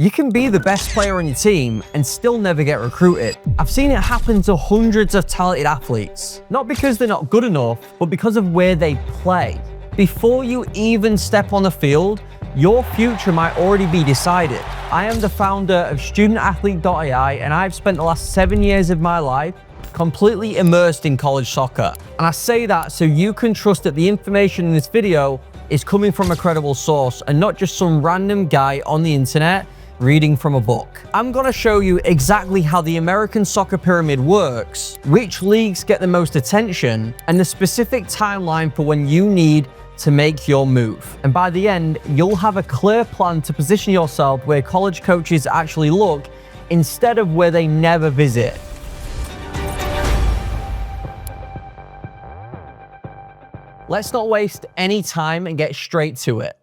You can be the best player on your team and still never get recruited. I've seen it happen to hundreds of talented athletes, not because they're not good enough, but because of where they play. Before you even step on the field, your future might already be decided. I am the founder of StudentAthlete.ai, and I've spent the last 7 years of my life completely immersed in college soccer. And I say that so you can trust that the information in this video is coming from a credible source and not just some random guy on the internet reading from a book. I'm gonna show you exactly how the American soccer pyramid works, which leagues get the most attention, and the specific timeline for when you need to make your move. And by the end, you'll have a clear plan to position yourself where college coaches actually look instead of where they never visit. Let's not waste any time and get straight to it.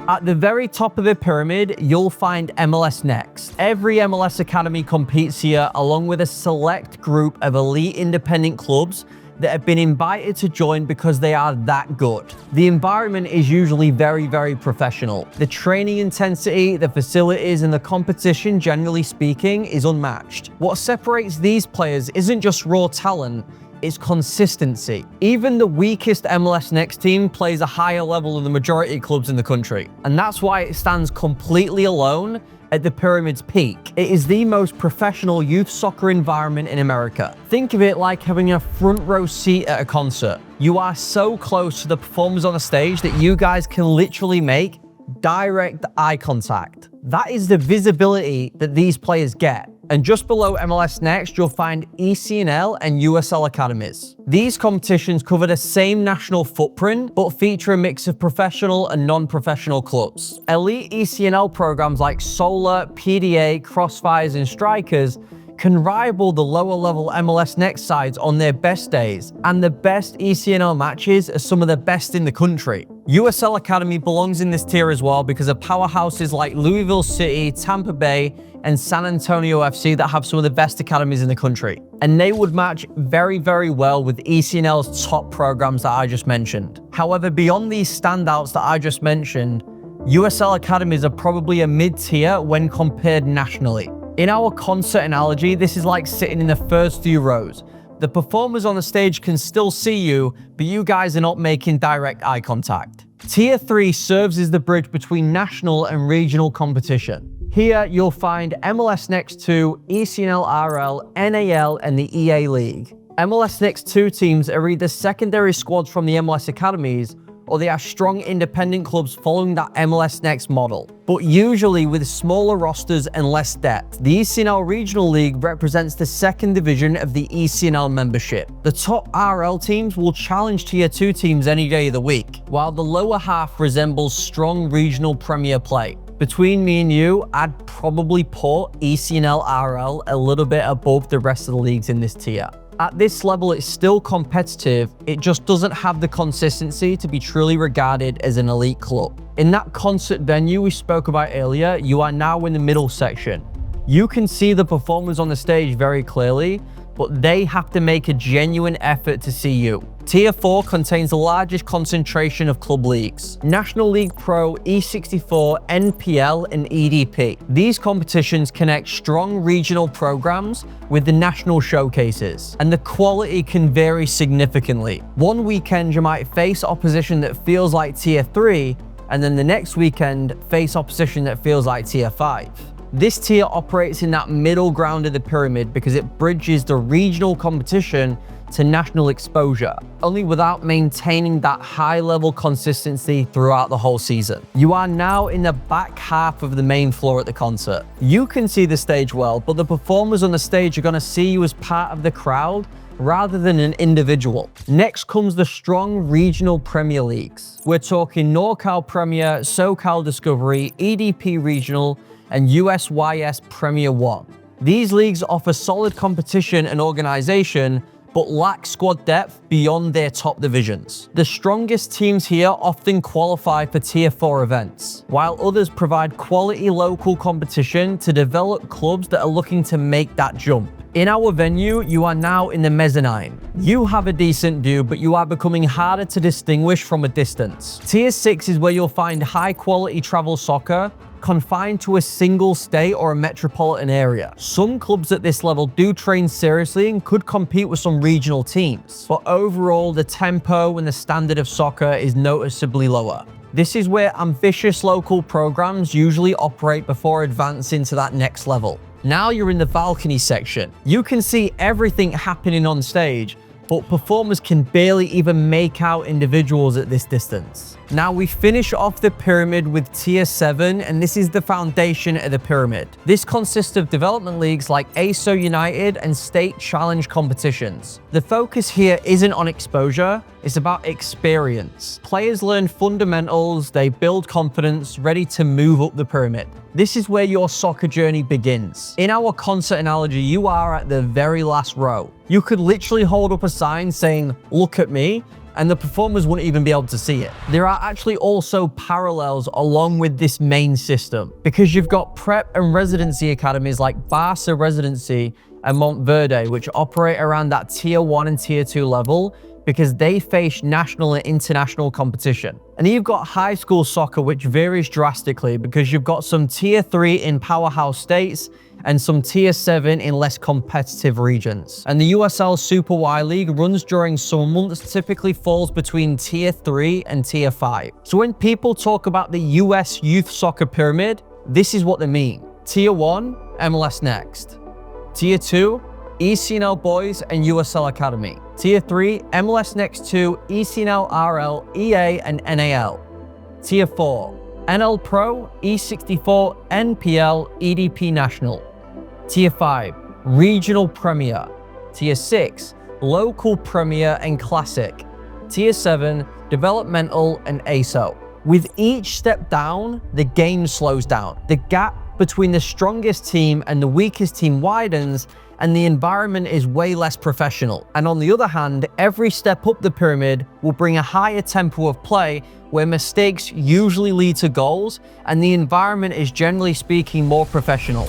At the very top of the pyramid, you'll find MLS Next. Every MLS Academy competes here along with a select group of elite independent clubs that have been invited to join because they are that good. The environment is usually very, very professional. The training intensity, the facilities, and the competition, generally speaking, is unmatched. What separates these players isn't just raw talent, it's consistency. Even the weakest MLS Next team plays a higher level than the majority of clubs in the country. And that's why it stands completely alone at the pyramid's peak. It is the most professional youth soccer environment in America. Think of it like having a front row seat at a concert. You are so close to the performers on the stage that you guys can literally make direct eye contact. That is the visibility that these players get. And just below MLS Next, you'll find ECNL and USL Academies. These competitions cover the same national footprint, but feature a mix of professional and non-professional clubs. Elite ECNL programs like Solar, PDA, Crossfires, and Strikers can rival the lower-level MLS Next sides on their best days, and the best ECNL matches are some of the best in the country. USL Academy belongs in this tier as well because of powerhouses like Louisville City, Tampa Bay, and San Antonio FC that have some of the best academies in the country. And they would match very, very well with ECNL's top programs that I just mentioned. However, beyond these standouts that I just mentioned, USL Academies are probably a mid-tier when compared nationally. In our concert analogy, this is like sitting in the first few rows. The performers on the stage can still see you, but you guys are not making direct eye contact. Tier 3 serves as the bridge between national and regional competition. Here, you'll find MLS Next 2, ECNL RL, NAL, and the EA League. MLS Next 2 teams are either secondary squads from the MLS Academies, or they are strong independent clubs following that MLS Next model, but usually with smaller rosters and less depth. The ECNL Regional League represents the second division of the ECNL membership. The top RL teams will challenge Tier 2 teams any day of the week, while the lower half resembles strong regional Premier play. Between me and you, I'd probably put ECNL RL a little bit above the rest of the leagues in this tier. At this level, it's still competitive, it just doesn't have the consistency to be truly regarded as an elite club. In that concert venue we spoke about earlier, you are now in the middle section. You can see the performers on the stage very clearly, but they have to make a genuine effort to see you. Tier 4 contains the largest concentration of club leagues: National League Pro, E64, NPL, and EDP. These competitions connect strong regional programs with the national showcases, and the quality can vary significantly. One weekend you might face opposition that feels like Tier 3, and then the next weekend face opposition that feels like Tier 5. This tier operates in that middle ground of the pyramid because it bridges the regional competition to national exposure, only without maintaining that high-level consistency throughout the whole season. You are now in the back half of the main floor at the concert. You can see the stage well, but the performers on the stage are going to see you as part of the crowd rather than an individual. Next comes the strong regional Premier Leagues. We're talking NorCal Premier, SoCal Discovery, EDP Regional, and USYS Premier 1. These leagues offer solid competition and organization, but lack squad depth beyond their top divisions. The strongest teams here often qualify for Tier 4 events, while others provide quality local competition to develop clubs that are looking to make that jump. In our venue, you are now in the mezzanine. You have a decent view, but you are becoming harder to distinguish from a distance. Tier 6 is where you'll find high quality travel soccer confined to a single state or a metropolitan area. Some clubs at this level do train seriously and could compete with some regional teams, but overall the tempo and the standard of soccer is noticeably lower. This is where ambitious local programs usually operate before advancing to that next level. Now you're in the balcony section. You can see everything happening on stage, but performers can barely even make out individuals at this distance. Now we finish off the pyramid with Tier 7, and this is the foundation of the pyramid. This consists of development leagues like ASO United and state challenge competitions. The focus here isn't on exposure, it's about experience. Players learn fundamentals, they build confidence, ready to move up the pyramid. This is where your soccer journey begins. In our concert analogy, you are at the very last row. You could literally hold up a sign saying, "Look at me," and the performers wouldn't even be able to see it. There are actually also parallels along with this main system, because you've got prep and residency academies like Barca Residency and Montverde, which operate around that Tier 1 and Tier 2 level, because they face national and international competition. And you've got high school soccer, which varies drastically because you've got some Tier 3 in powerhouse states and some Tier 7 in less competitive regions. And the USL Super Y League runs during summer months, typically falls between Tier 3 and Tier 5. So when people talk about the US youth soccer pyramid, this is what they mean. Tier 1, MLS Next. Tier 2, ECNL Boys and USL Academy. Tier 3, MLS Next 2, ECNL RL, EA and NAL. Tier 4, NL Pro, E64, NPL, EDP National. Tier 5, Regional Premier. Tier 6, Local Premier and Classic. Tier 7, Developmental and ASO. With each step down, the game slows down. The gap between the strongest team and the weakest team widens, and the environment is way less professional. And on the other hand, every step up the pyramid will bring a higher tempo of play where mistakes usually lead to goals and the environment is generally speaking more professional.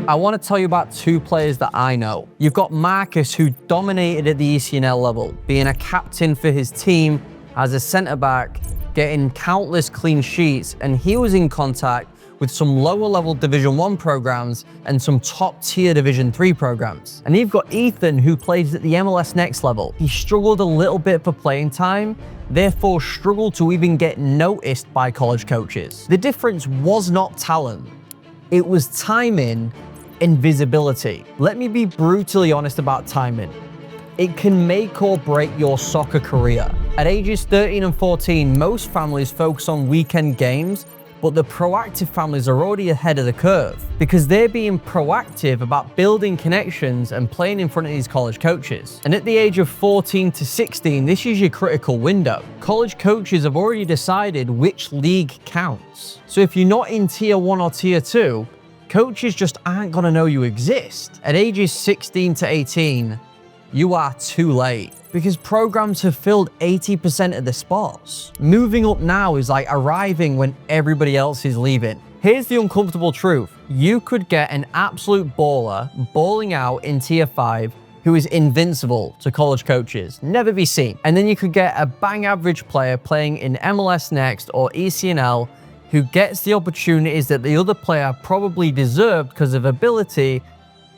I want to tell you about two players that I know. You've got Marcus, who dominated at the ECNL level, being a captain for his team as a centre-back, getting countless clean sheets, and he was in contact with some lower level Division 1 programs and some top tier Division 3 programs. And you've got Ethan, who plays at the MLS Next level. He struggled a little bit for playing time, therefore struggled to even get noticed by college coaches. The difference was not talent, it was timing and visibility. Let me be brutally honest about timing. It can make or break your soccer career. At ages 13 and 14, most families focus on weekend games, but the proactive families are already ahead of the curve because they're being proactive about building connections and playing in front of these college coaches. And at the age of 14 to 16, this is your critical window. College coaches have already decided which league counts. So if you're not in Tier 1 or Tier 2, coaches just aren't gonna know you exist. At ages 16 to 18, you are too late because programs have filled 80% of the spots. Moving up now is like arriving when everybody else is leaving. Here's the uncomfortable truth. You could get an absolute baller balling out in Tier 5 who is invincible to college coaches, never be seen. And then you could get a bang average player playing in MLS Next or ECNL who gets the opportunities that the other player probably deserved because of ability,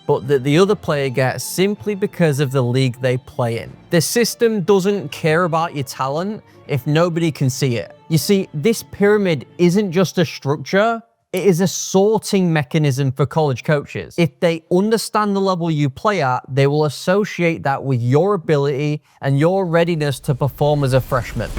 but that the other player gets simply because of the league they play in. The system doesn't care about your talent if nobody can see it. You see, this pyramid isn't just a structure, it is a sorting mechanism for college coaches. If they understand the level you play at, they will associate that with your ability and your readiness to perform as a freshman.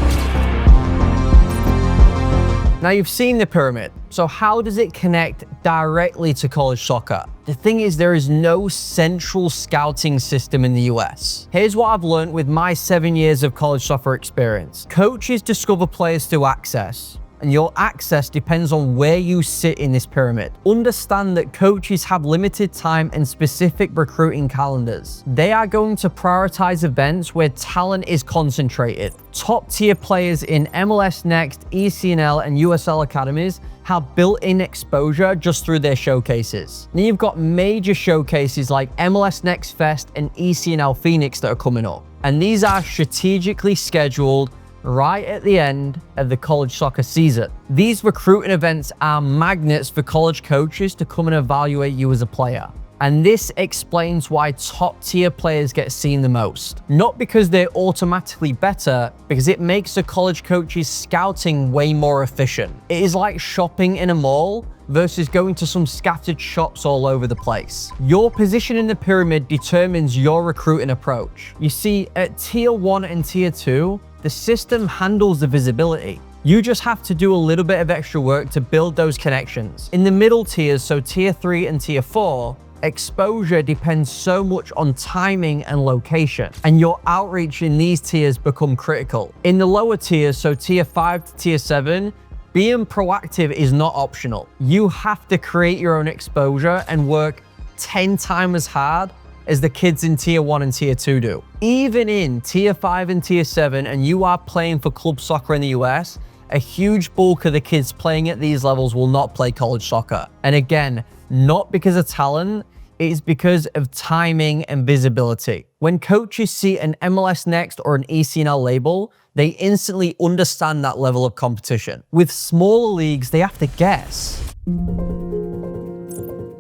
Now you've seen the pyramid, so how does it connect directly to college soccer? The thing is, there is no central scouting system in the US. Here's what I've learned with my 7 years of college soccer experience. Coaches discover players through access, and your access depends on where you sit in this pyramid. Understand that coaches have limited time and specific recruiting calendars. They are going to prioritize events where talent is concentrated. Top tier players in MLS Next, ECNL, and USL academies have built-in exposure just through their showcases. Now you've got major showcases like MLS Next Fest and ECNL Phoenix that are coming up. And these are strategically scheduled right at the end of the college soccer season. These recruiting events are magnets for college coaches to come and evaluate you as a player. And this explains why top tier players get seen the most. Not because they're automatically better, because it makes the college coach's scouting way more efficient. It is like shopping in a mall versus going to some scattered shops all over the place. Your position in the pyramid determines your recruiting approach. You see, at tier 1 and tier 2, the system handles the visibility. You just have to do a little bit of extra work to build those connections. In the middle tiers, so tier 3 and tier 4, exposure depends so much on timing and location, and your outreach in these tiers become critical. In the lower tiers, so tier 5 to tier 7, being proactive is not optional. You have to create your own exposure and work 10 times as hard as the kids in tier 1 and tier 2 do. Even in tier 5 and tier 7, and you are playing for club soccer in the US, a huge bulk of the kids playing at these levels will not play college soccer. And again, not because of talent, it is because of timing and visibility. When coaches see an MLS Next or an ECNL label, they instantly understand that level of competition. With smaller leagues, they have to guess.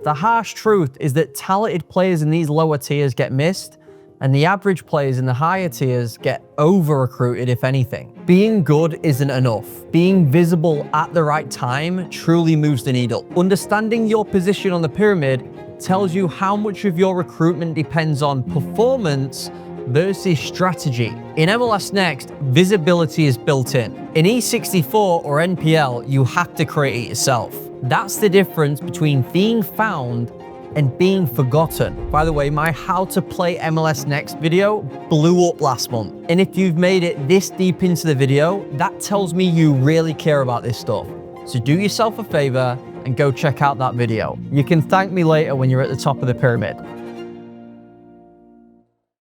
The harsh truth is that talented players in these lower tiers get missed, and the average players in the higher tiers get over-recruited, if anything. Being good isn't enough. Being visible at the right time truly moves the needle. Understanding your position on the pyramid tells you how much of your recruitment depends on performance versus strategy. In MLS Next, visibility is built in. In E64 or NPL, you have to create it yourself. That's the difference between being found and being forgotten. By the way, my how to play MLS Next video blew up last month. And if you've made it this deep into the video, that tells me you really care about this stuff. So do yourself a favor and go check out that video. You can thank me later when you're at the top of the pyramid.